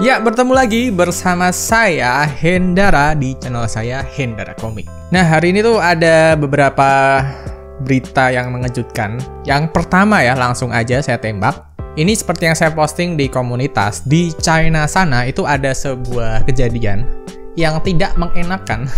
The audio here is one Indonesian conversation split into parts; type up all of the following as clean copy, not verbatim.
Ya, bertemu lagi bersama saya, Hendara, di channel saya, Hendara Komik. Nah, hari ini tuh ada beberapa berita yang mengejutkan. Yang pertama ya, langsung aja saya tembak. Ini seperti yang saya posting di komunitas, di China sana itu ada sebuah kejadian yang tidak mengenakan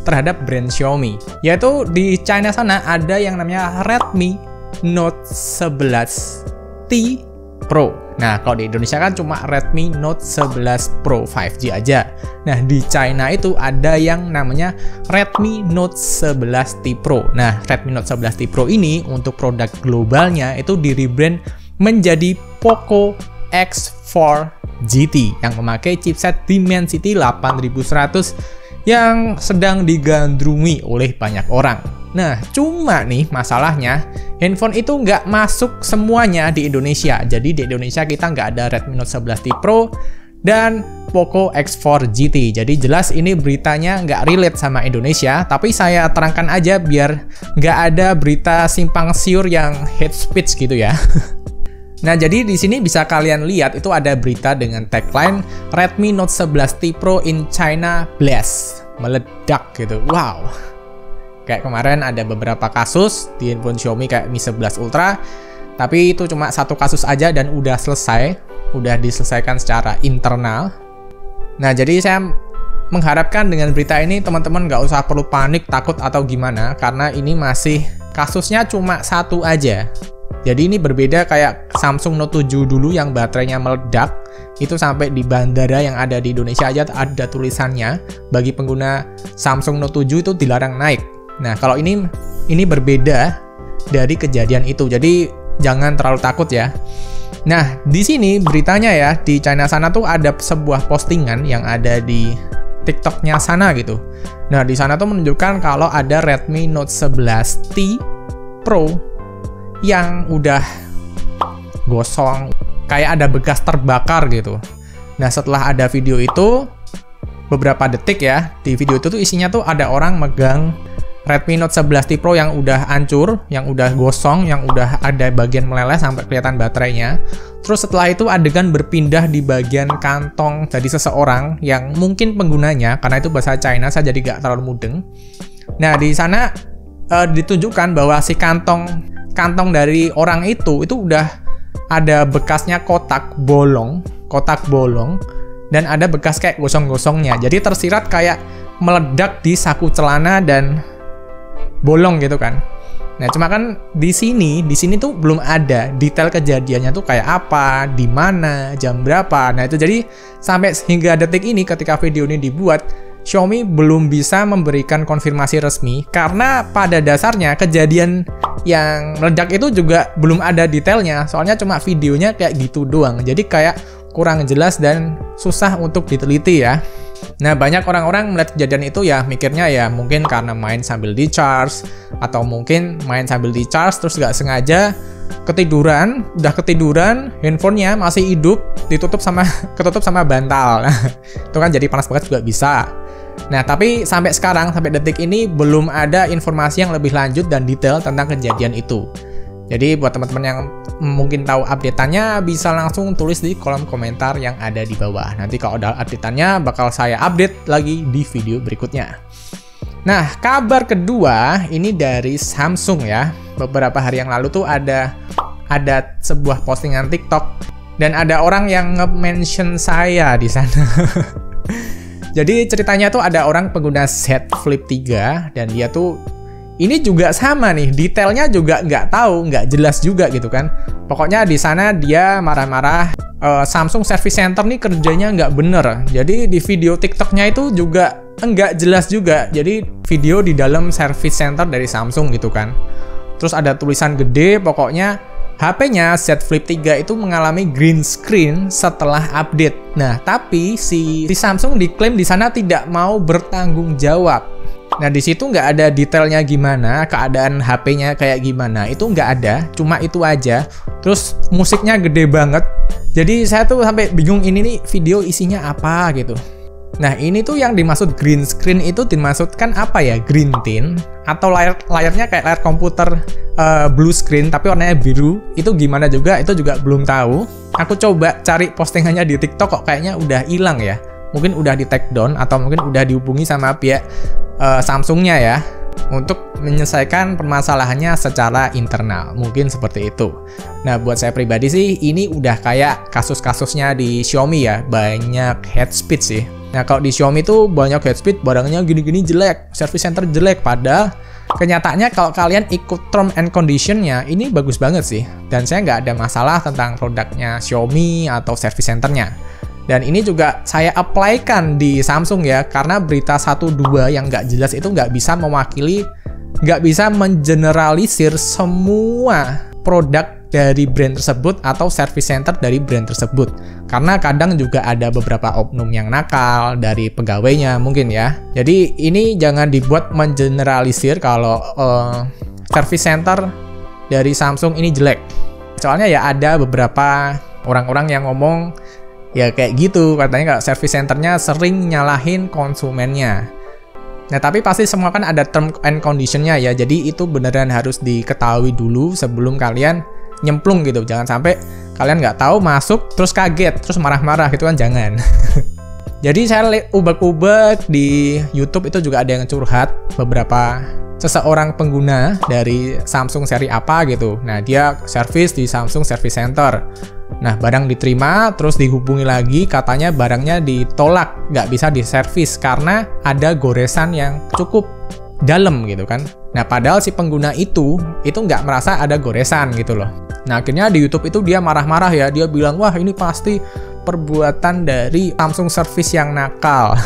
terhadap brand Xiaomi. Yaitu di China sana ada yang namanya Redmi Note 11T Pro. Nah, kalau di Indonesia kan cuma Redmi Note 11 Pro 5G aja. Nah, di China itu ada yang namanya Redmi Note 11T Pro. Nah, Redmi Note 11T Pro ini untuk produk globalnya itu di-rebrand menjadi Poco X4 GT yang memakai chipset Dimensity 8100 yang sedang digandrungi oleh banyak orang. Nah, cuma nih masalahnya, handphone itu nggak masuk semuanya di Indonesia. Jadi di Indonesia kita nggak ada Redmi Note 11T Pro dan Poco X4 GT. Jadi jelas ini beritanya nggak relate sama Indonesia, tapi saya terangkan aja biar nggak ada berita simpang siur yang hate speech gitu ya. Nah, jadi di sini bisa kalian lihat itu ada berita dengan tagline Redmi Note 11T Pro in China Blast, meledak gitu. Wow. Kayak kemarin ada beberapa kasus di handphone Xiaomi kayak Mi 11 Ultra, tapi itu cuma satu kasus aja dan udah selesai, udah diselesaikan secara internal. Nah, jadi saya mengharapkan dengan berita ini teman-teman nggak usah perlu panik, takut atau gimana, karena ini masih kasusnya cuma satu aja. Jadi ini berbeda kayak Samsung Note 7 dulu yang baterainya meledak, itu sampai di bandara yang ada di Indonesia aja ada tulisannya, bagi pengguna Samsung Note 7 itu dilarang naik. Nah, kalau ini berbeda dari kejadian itu, jadi jangan terlalu takut ya. Nah, di sini beritanya ya, di China sana tuh ada sebuah postingan yang ada di TikTok-nya sana gitu. Nah, di sana tuh menunjukkan kalau ada Redmi Note 11T Pro yang udah gosong, kayak ada bekas terbakar gitu. Nah, setelah ada video itu, beberapa detik ya, di video itu tuh isinya tuh ada orang megang Redmi Note 11T Pro yang udah hancur, yang udah gosong, yang udah ada bagian meleleh sampai kelihatan baterainya. Terus setelah itu adegan berpindah di bagian kantong dari seseorang yang mungkin penggunanya, karena itu bahasa China, saya jadi gak terlalu mudeng. Nah, di sana ditunjukkan bahwa si kantong dari orang itu udah ada bekasnya kotak bolong, dan ada bekas kayak gosong-gosongnya. Jadi tersirat kayak meledak di saku celana dan bolong gitu kan. Nah, cuma kan di sini tuh belum ada detail kejadiannya tuh kayak apa, di mana, jam berapa. Nah, itu jadi sampai hingga detik ini ketika video ini dibuat, Xiaomi belum bisa memberikan konfirmasi resmi karena pada dasarnya kejadian yang meledak itu juga belum ada detailnya. Soalnya cuma videonya kayak gitu doang. Jadi kayak kurang jelas dan susah untuk diteliti ya. Nah, banyak orang-orang melihat kejadian itu ya mikirnya ya mungkin karena main sambil di-charge, atau mungkin main sambil di-charge terus nggak sengaja udah ketiduran, handphonenya masih hidup, ketutup sama bantal. Nah, itu kan jadi panas banget juga bisa. Nah, tapi sampai sekarang, sampai detik ini belum ada informasi yang lebih lanjut dan detail tentang kejadian itu. Jadi buat teman-teman yang mungkin tahu update-annya bisa langsung tulis di kolom komentar yang ada di bawah. Nanti kalau ada update-annya bakal saya update lagi di video berikutnya. Nah, kabar kedua ini dari Samsung ya. Beberapa hari yang lalu tuh ada sebuah postingan TikTok dan ada orang yang nge-mention saya di sana. Jadi ceritanya tuh ada orang pengguna Z Flip 3 dan dia tuh ini juga sama nih, detailnya juga nggak tahu, nggak jelas juga gitu kan. Pokoknya di sana dia marah-marah, Samsung Service Center nih kerjanya nggak bener. Jadi di video TikToknya itu juga nggak jelas juga. Jadi video di dalam Service Center dari Samsung gitu kan. Terus ada tulisan gede, pokoknya HP-nya Z Flip 3 itu mengalami green screen setelah update. Nah, tapi si Samsung diklaim di sana tidak mau bertanggung jawab. Nah, di situ nggak ada detailnya gimana, keadaan HP-nya kayak gimana, itu nggak ada, cuma itu aja. Terus musiknya gede banget, jadi saya tuh sampai bingung ini nih video isinya apa gitu. Nah, ini tuh yang dimaksud green screen itu dimaksudkan apa ya? Green tint atau layarnya kayak layar komputer blue screen tapi warnanya biru. Itu gimana juga? Itu juga belum tahu. Aku coba cari postingannya di TikTok kok kayaknya udah hilang ya. Mungkin udah di take down atau mungkin udah dihubungi sama pihak Samsungnya ya untuk menyelesaikan permasalahannya secara internal. Mungkin seperti itu. Nah, buat saya pribadi sih ini udah kayak kasus-kasusnya di Xiaomi ya. Banyak head speed sih. Nah, kalau di Xiaomi tuh banyak head speed, barangnya gini-gini jelek, service center jelek. Padahal kenyataannya kalau kalian ikut term and condition-nya, ini bagus banget sih. Dan saya nggak ada masalah tentang produknya Xiaomi atau service center-nya. Dan ini juga saya apply-kan di Samsung ya, karena berita 1-2 yang nggak jelas itu nggak bisa mewakili, nggak bisa mengeneralisir semua produk dari brand tersebut atau service center dari brand tersebut. Karena kadang juga ada beberapa oknum yang nakal dari pegawainya mungkin ya. Jadi ini jangan dibuat mengeneralisir kalau service center dari Samsung ini jelek. Soalnya ya ada beberapa orang-orang yang ngomong ya kayak gitu, katanya kalau service centernya sering nyalahin konsumennya. Nah, tapi pasti semua kan ada term and condition-nya ya. Jadi itu beneran harus diketahui dulu sebelum kalian nyemplung gitu. Jangan sampai kalian nggak tahu masuk terus kaget terus marah-marah gitu kan, jangan. Jadi saya ubek-ubek di YouTube itu juga ada yang curhat, beberapa seseorang pengguna dari Samsung seri apa gitu. Nah, dia service di Samsung Service Center. Nah, barang diterima terus dihubungi lagi, katanya barangnya ditolak, nggak bisa diservis karena ada goresan yang cukup dalam gitu kan. Nah, padahal si pengguna itu nggak merasa ada goresan gitu loh. Nah, akhirnya di YouTube itu dia marah-marah ya. Dia bilang, wah ini pasti perbuatan dari Samsung Service yang nakal.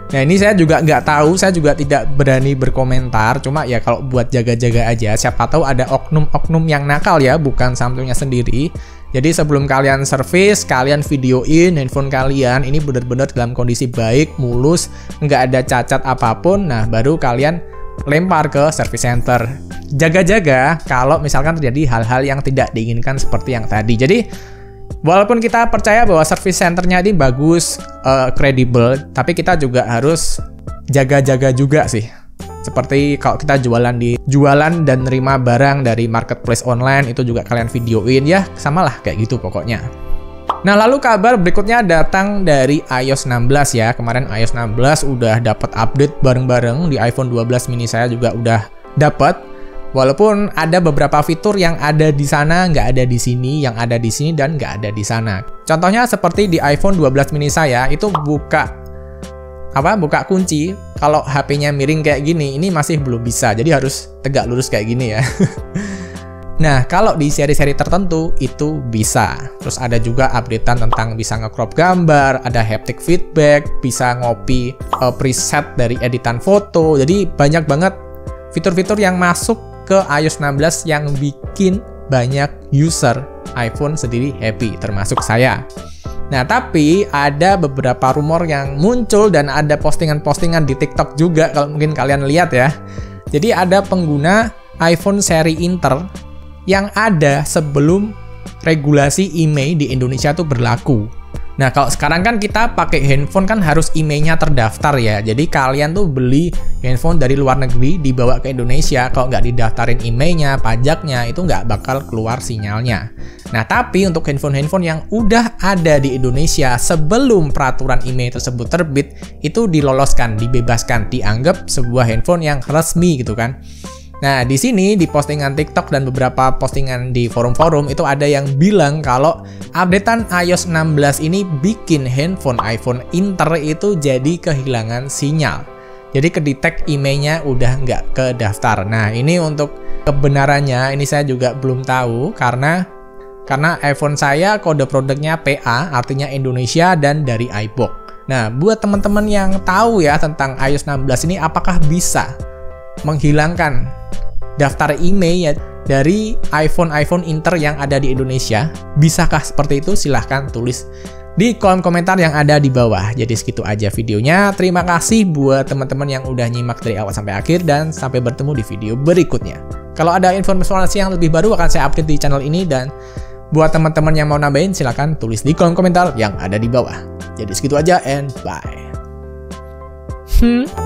Nah, ini saya juga nggak tahu, saya juga tidak berani berkomentar. Cuma ya kalau buat jaga-jaga aja, siapa tahu ada oknum-oknum yang nakal ya, bukan Samsungnya sendiri. Jadi sebelum kalian service, kalian videoin handphone kalian, ini benar-benar dalam kondisi baik, mulus, nggak ada cacat apapun. Nah, baru kalian lempar ke service center. Jaga-jaga kalau misalkan terjadi hal-hal yang tidak diinginkan seperti yang tadi. Jadi walaupun kita percaya bahwa service centernya ini bagus, kredibel, tapi kita juga harus jaga-jaga juga sih. Seperti kalau kita jualan dan nerima barang dari marketplace online, itu juga kalian videoin ya, samalah kayak gitu pokoknya. Nah, lalu kabar berikutnya datang dari iOS 16 ya. Kemarin iOS 16 udah dapat update bareng-bareng, di iPhone 12 mini saya juga udah dapat. Walaupun ada beberapa fitur yang ada di sana, nggak ada di sini, yang ada di sini dan nggak ada di sana. Contohnya seperti di iPhone 12 mini saya, itu buka kunci, kalau HP-nya miring kayak gini, ini masih belum bisa. Jadi harus tegak lurus kayak gini ya. Nah, kalau di seri-seri tertentu itu bisa. Terus ada juga updatean tentang bisa nge-crop gambar, ada haptic feedback, bisa ngopi preset dari editan foto. Jadi banyak banget fitur-fitur yang masuk ke iOS 16 yang bikin banyak user iPhone sendiri happy, termasuk saya. Nah, tapi ada beberapa rumor yang muncul dan ada postingan-postingan di TikTok juga kalau mungkin kalian lihat ya. Jadi ada pengguna iPhone seri Inter yang ada sebelum regulasi IMEI di Indonesia tuh berlaku. Nah, kalau sekarang kan kita pakai handphone kan harus IMEI-nya terdaftar ya. Jadi kalian tuh beli handphone dari luar negeri dibawa ke Indonesia, kalau nggak didaftarin IMEI-nya, pajaknya, itu nggak bakal keluar sinyalnya. Nah, tapi untuk handphone-handphone yang udah ada di Indonesia sebelum peraturan IMEI tersebut terbit, itu diloloskan, dibebaskan, dianggap sebuah handphone yang resmi gitu kan. Nah, di sini di postingan TikTok dan beberapa postingan di forum-forum itu ada yang bilang kalau updatean iOS 16 ini bikin handphone iPhone Inter itu jadi kehilangan sinyal. Jadi kedetek IMEI-nya udah nggak kedaftar. Nah, ini untuk kebenarannya ini saya juga belum tahu karena iPhone saya kode produknya PA, artinya Indonesia dan dari iBox. Nah, buat teman-teman yang tahu ya tentang iOS 16 ini, apakah bisa menghilangkan daftar IMEI ya dari iPhone Inter yang ada di Indonesia? Bisakah seperti itu? Silahkan tulis di kolom komentar yang ada di bawah. Jadi segitu aja videonya. Terima kasih buat teman-teman yang udah nyimak dari awal sampai akhir, dan sampai bertemu di video berikutnya. Kalau ada informasi yang lebih baru akan saya update di channel ini, dan buat teman-teman yang mau nambahin silahkan tulis di kolom komentar yang ada di bawah. Jadi segitu aja and bye. Hmm.